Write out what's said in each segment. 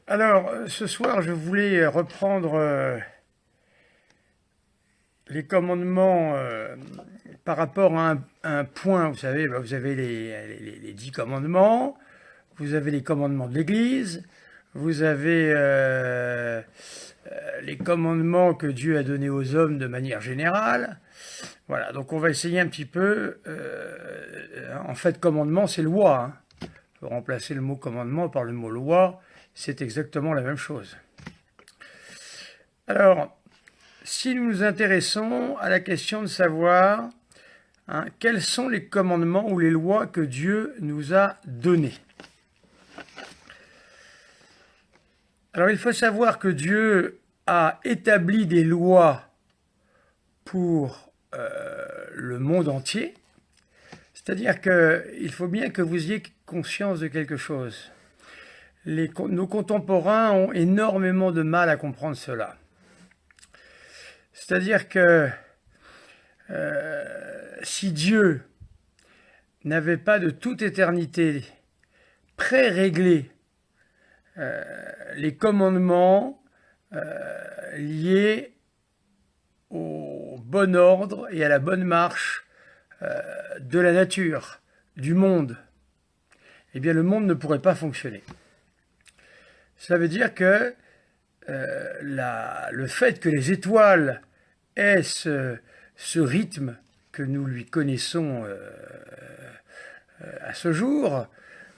Alors, ce soir, je voulais reprendre les commandements par rapport à un point. Vous savez, vous avez les 10 commandements, vous avez les commandements de l'Église, vous avez les commandements que Dieu a donnés aux hommes de manière générale. Voilà, donc on va essayer un petit peu. En fait, commandement, c'est loi, hein. On peut remplacer le mot commandement par le mot loi, c'est exactement la même chose. Alors, si nous nous intéressons à la question de savoir quels sont les commandements ou les lois que Dieu nous a donnés. Alors, il faut savoir que Dieu a établi des lois pour le monde entier. C'est-à-dire qu'il faut bien que vous ayez conscience de quelque chose. Nos contemporains ont énormément de mal à comprendre cela. C'est-à-dire que si Dieu n'avait pas de toute éternité pré-réglé les commandements liés au bon ordre et à la bonne marche de la nature, du monde, eh bien le monde ne pourrait pas fonctionner. Ça veut dire que le fait que les étoiles aient ce rythme que nous lui connaissons à ce jour,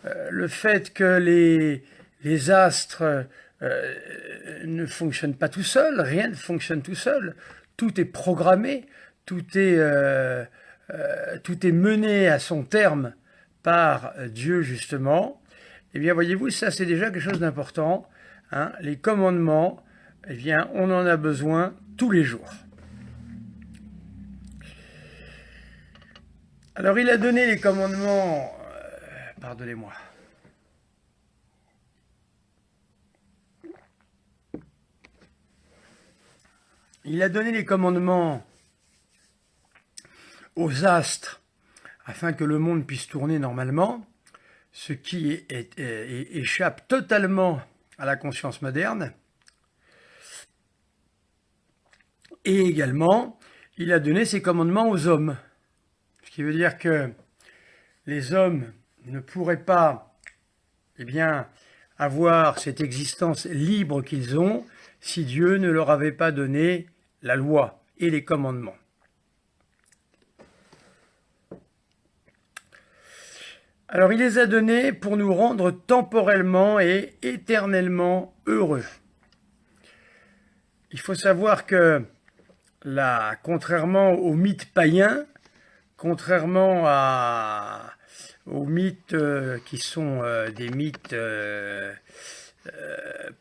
le fait que les astres ne fonctionnent pas tout seuls, rien ne fonctionne tout seul, tout est programmé, tout est mené à son terme par Dieu justement. Eh bien voyez-vous, ça c'est déjà quelque chose d'important. Les commandements, eh bien, on en a besoin tous les jours. Alors il a donné les commandements, pardonnez-moi. Il a donné les commandements aux astres afin que le monde puisse tourner normalement, ce qui échappe totalement à la conscience moderne. Et également, il a donné ses commandements aux hommes. Ce qui veut dire que les hommes ne pourraient pas, eh bien, avoir cette existence libre qu'ils ont si Dieu ne leur avait pas donné la loi et les commandements. Alors il les a donnés pour nous rendre temporellement et éternellement heureux. Il faut savoir que contrairement aux mythes païens, contrairement aux mythes qui sont des mythes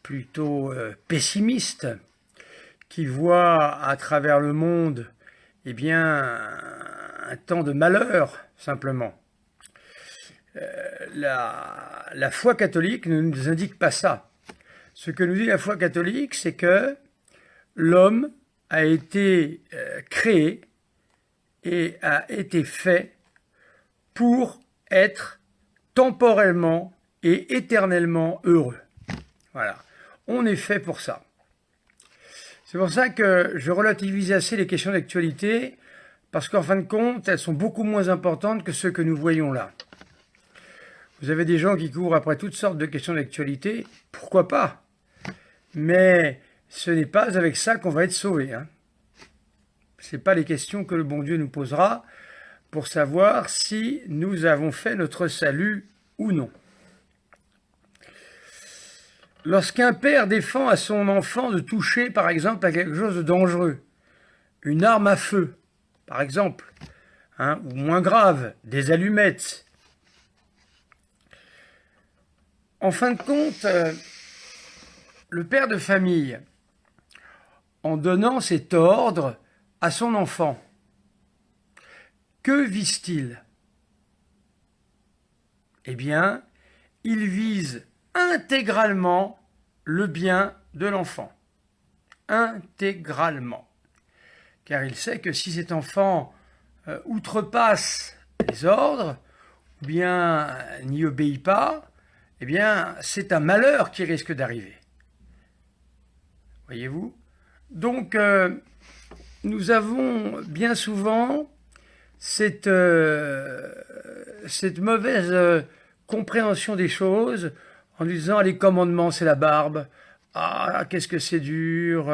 plutôt pessimistes, qui voient à travers le monde eh bien, un temps de malheur, simplement. La foi catholique ne nous indique pas ça. Ce que nous dit la foi catholique, c'est que l'homme a été créé et a été fait pour être temporellement et éternellement heureux. Voilà. On est fait pour ça. C'est pour ça que je relativise assez les questions d'actualité, parce qu'en fin de compte, elles sont beaucoup moins importantes que ce que nous voyons là. Vous avez des gens qui courent après toutes sortes de questions d'actualité, pourquoi pas? Mais ce n'est pas avec ça qu'on va être sauvé. Ce n'est pas les questions que le bon Dieu nous posera pour savoir si nous avons fait notre salut ou non. Lorsqu'un père défend à son enfant de toucher, par exemple, à quelque chose de dangereux, une arme à feu, par exemple, ou moins grave, des allumettes, en fin de compte, le père de famille, en donnant cet ordre à son enfant, que vise-t-il? Eh bien, il vise intégralement le bien de l'enfant. Intégralement. Car il sait que si cet enfant outrepasse les ordres, ou bien n'y obéit pas, eh bien, c'est un malheur qui risque d'arriver. Voyez-vous? Donc, nous avons bien souvent cette mauvaise compréhension des choses en disant les commandements c'est la barbe, ah qu'est-ce que c'est dur,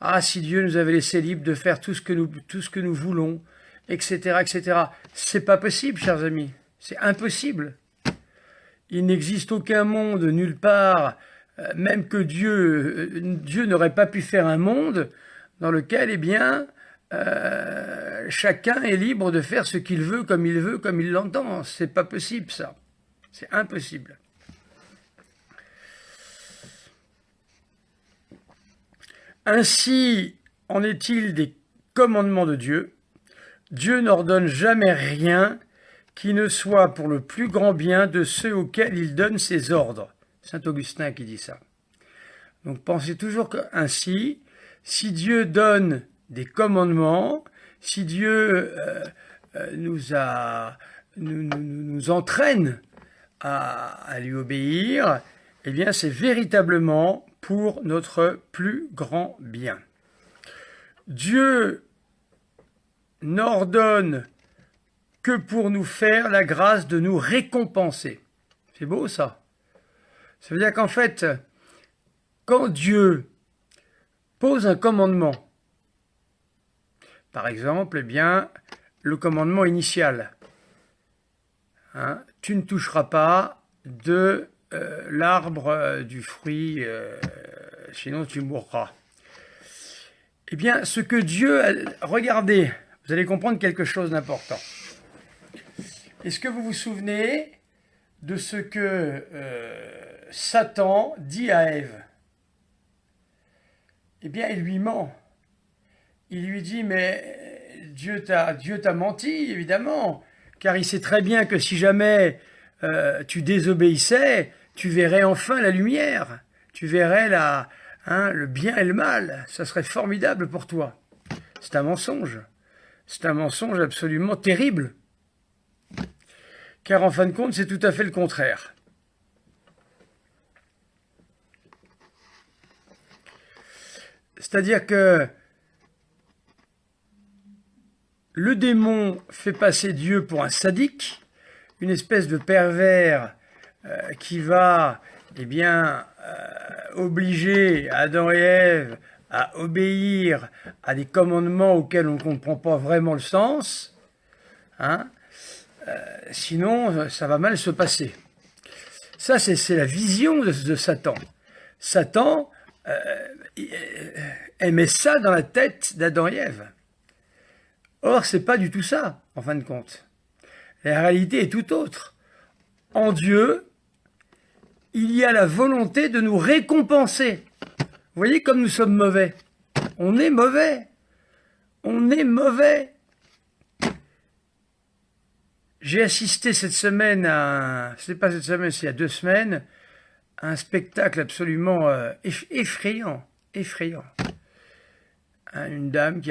ah si Dieu nous avait laissé libre de faire tout ce que nous voulons, etc., etc. C'est pas possible, chers amis, c'est impossible. Il n'existe aucun monde nulle part, même que Dieu n'aurait pas pu faire un monde dans lequel, eh bien, chacun est libre de faire ce qu'il veut, comme il l'entend. C'est pas possible, ça. C'est impossible. Ainsi en est-il des commandements de Dieu. Dieu n'ordonne jamais rien qui ne soit pour le plus grand bien de ceux auxquels il donne ses ordres. Saint Augustin qui dit ça. Donc pensez toujours qu'ainsi, si Dieu donne des commandements, si Dieu nous entraîne à lui obéir, eh bien c'est véritablement pour notre plus grand bien. Dieu n'ordonne que pour nous faire la grâce de nous récompenser. C'est beau ça. Ça veut dire qu'en fait, quand Dieu pose un commandement, par exemple, eh bien, le commandement initial, hein, tu ne toucheras pas de l'arbre du fruit, sinon tu mourras. Eh bien, ce que Dieu a... Regardez, vous allez comprendre quelque chose d'important. Est-ce que vous vous souvenez de ce que Satan dit à Ève? Eh bien, il lui ment. Il lui dit, mais Dieu t'a menti, évidemment, car il sait très bien que si jamais tu désobéissais, tu verrais enfin la lumière, tu verrais le bien et le mal, ça serait formidable pour toi. C'est un mensonge absolument terrible, car en fin de compte, c'est tout à fait le contraire. C'est-à-dire que le démon fait passer Dieu pour un sadique, une espèce de pervers qui va, eh bien, obliger Adam et Ève à obéir à des commandements auxquels on ne comprend pas vraiment le sens, hein, sinon ça va mal se passer. Ça, c'est la vision de Satan. Satan aimait ça dans la tête d'Adam et Ève. Or, c'est pas du tout ça, en fin de compte. La réalité est tout autre. En Dieu, il y a la volonté de nous récompenser. Vous voyez comme nous sommes mauvais. On est mauvais. On est mauvais. J'ai assisté cette semaine c'est pas cette semaine, c'est il y a 2 semaines, à un spectacle absolument effrayant. Une dame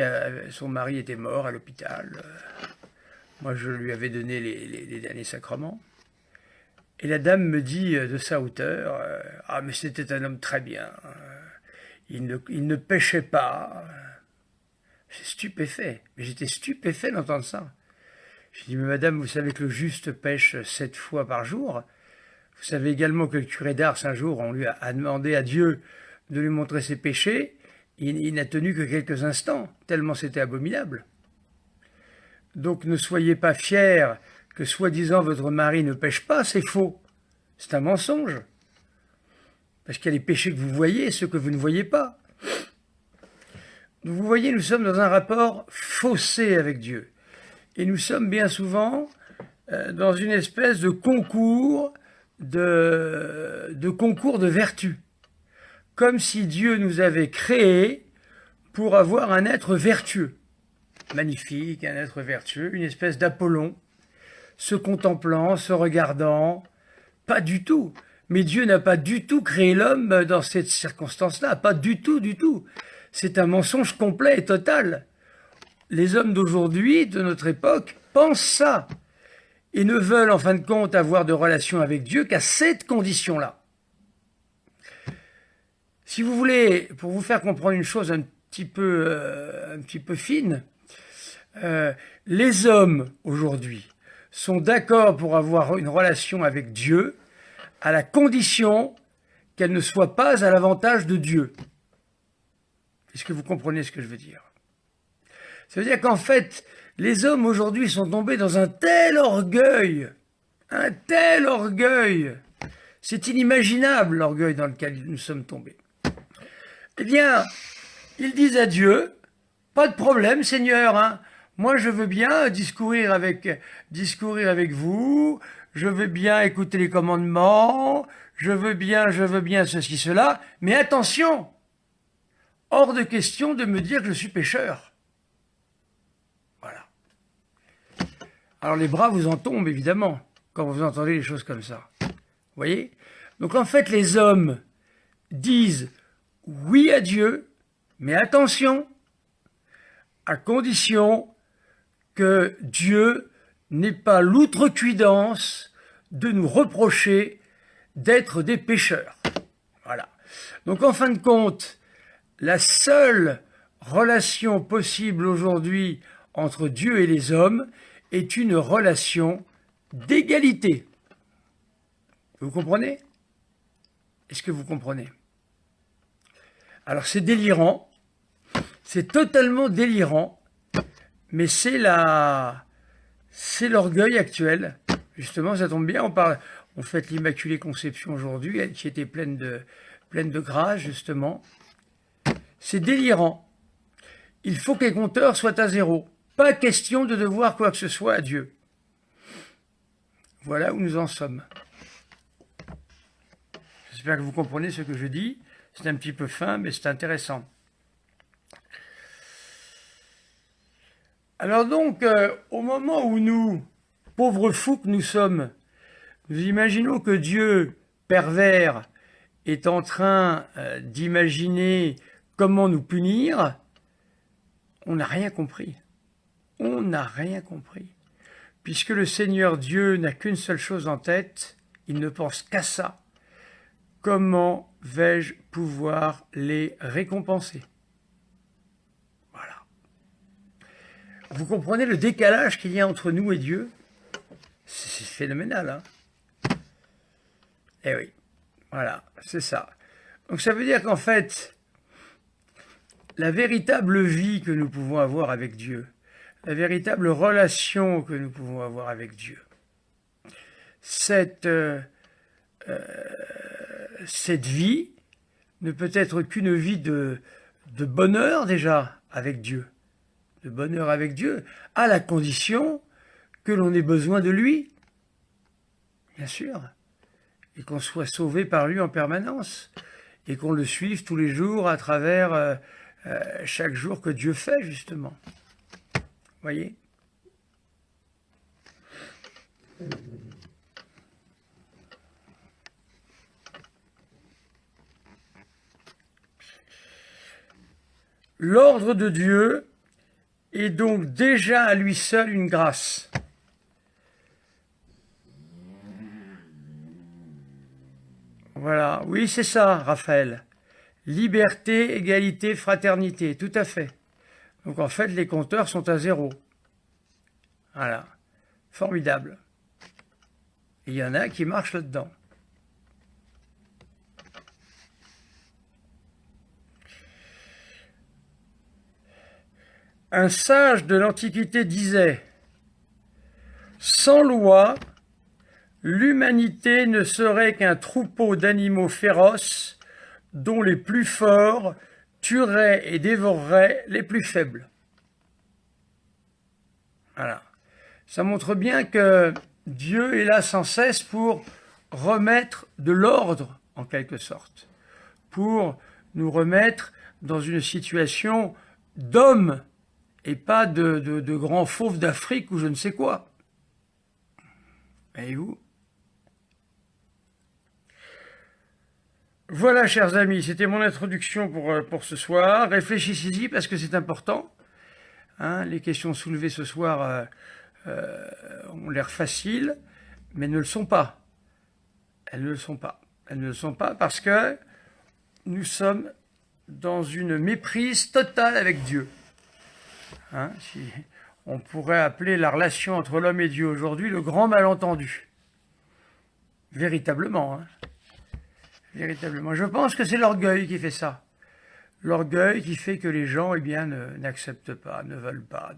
son mari était mort à l'hôpital. Moi, je lui avais donné les derniers sacrements. Et la dame me dit de sa hauteur, ah mais c'était un homme très bien. Il ne péchait pas. J'ai stupéfait. Mais j'étais stupéfait d'entendre ça. J'ai dit, mais madame, vous savez que le juste pêche 7 fois par jour. Vous savez également que le curé d'Ars, un jour, on lui a demandé à Dieu de lui montrer ses péchés. Il n'a tenu que quelques instants, tellement c'était abominable. Donc ne soyez pas fiers que soi-disant votre mari ne pêche pas, c'est faux. C'est un mensonge. Parce qu'il y a les péchés que vous voyez et ceux que vous ne voyez pas. Vous voyez, nous sommes dans un rapport faussé avec Dieu. Et nous sommes bien souvent dans une espèce de concours de vertu. Comme si Dieu nous avait créés pour avoir un être vertueux. Magnifique, un être vertueux, une espèce d'Apollon, se contemplant, se regardant. Pas du tout. Mais Dieu n'a pas du tout créé l'homme dans cette circonstance-là. Pas du tout, du tout. C'est un mensonge complet et total. Les hommes d'aujourd'hui, de notre époque, pensent ça. et ne veulent en fin de compte avoir de relation avec Dieu qu'à cette condition-là. Si vous voulez, pour vous faire comprendre une chose un petit peu fine, les hommes aujourd'hui sont d'accord pour avoir une relation avec Dieu à la condition qu'elle ne soit pas à l'avantage de Dieu. Est-ce que vous comprenez ce que je veux dire? Ça veut dire qu'en fait, les hommes aujourd'hui sont tombés dans un tel orgueil, c'est inimaginable l'orgueil dans lequel nous sommes tombés. Eh bien, ils disent à Dieu, pas de problème Seigneur, hein, moi je veux bien discourir avec vous, je veux bien écouter les commandements, je veux bien ceci, cela, mais attention, hors de question de me dire que je suis pécheur. Voilà. Alors les bras vous en tombent évidemment, quand vous entendez les choses comme ça. Vous voyez? Donc en fait les hommes disent oui à Dieu, mais attention, à condition que Dieu n'ait pas l'outrecuidance de nous reprocher d'être des pécheurs. Voilà. Donc en fin de compte, la seule relation possible aujourd'hui entre Dieu et les hommes est une relation d'égalité. Vous comprenez? Est-ce que vous comprenez? Alors c'est délirant, c'est totalement délirant, mais c'est l'orgueil actuel. Justement, ça tombe bien, on fête l'Immaculée Conception aujourd'hui, elle qui était pleine de grâce, justement. C'est délirant. Il faut que les compteurs soient à zéro. Pas question de devoir quoi que ce soit à Dieu. Voilà où nous en sommes. J'espère que vous comprenez ce que je dis. C'est un petit peu fin, mais c'est intéressant. Alors donc, au moment où nous, pauvres fous que nous sommes, nous imaginons que Dieu, pervers, est en train d'imaginer comment nous punir, on n'a rien compris. On n'a rien compris. Puisque le Seigneur Dieu n'a qu'une seule chose en tête, il ne pense qu'à ça. Comment vais-je pouvoir les récompenser? Voilà. Vous comprenez le décalage qu'il y a entre nous et Dieu? C'est phénoménal, hein? Eh oui, voilà, c'est ça. Donc ça veut dire qu'en fait, la véritable vie que nous pouvons avoir avec Dieu, la véritable relation que nous pouvons avoir avec Dieu, cette vie ne peut être qu'une vie de bonheur déjà avec Dieu. De bonheur avec Dieu, à la condition que l'on ait besoin de lui, bien sûr, et qu'on soit sauvé par lui en permanence, et qu'on le suive tous les jours à travers chaque jour que Dieu fait, justement. Voyez ? L'ordre de Dieu est donc déjà à lui seul une grâce. Voilà, oui c'est ça, Raphaël. Liberté, égalité, fraternité, tout à fait. Donc en fait, les compteurs sont à zéro. Voilà, formidable. Et il y en a qui marchent là-dedans. Un sage de l'Antiquité disait « Sans loi, l'humanité ne serait qu'un troupeau d'animaux féroces dont les plus forts tueraient et dévoreraient les plus faibles. » Voilà. Ça montre bien que Dieu est là sans cesse pour remettre de l'ordre, en quelque sorte, pour nous remettre dans une situation d'homme et pas de grands fauves d'Afrique ou je ne sais quoi. Voyez-vous ? Voilà, chers amis, c'était mon introduction pour ce soir. Réfléchissez-y parce que c'est important. Hein, les questions soulevées ce soir ont l'air faciles, mais ne le sont pas. Elles ne le sont pas. Elles ne le sont pas parce que nous sommes dans une méprise totale avec Dieu. Hein, si on pourrait appeler la relation entre l'homme et Dieu aujourd'hui le grand malentendu. Véritablement. Hein. Véritablement. Je pense que c'est l'orgueil qui fait ça. L'orgueil qui fait que les gens, eh bien, n'acceptent pas, ne veulent pas.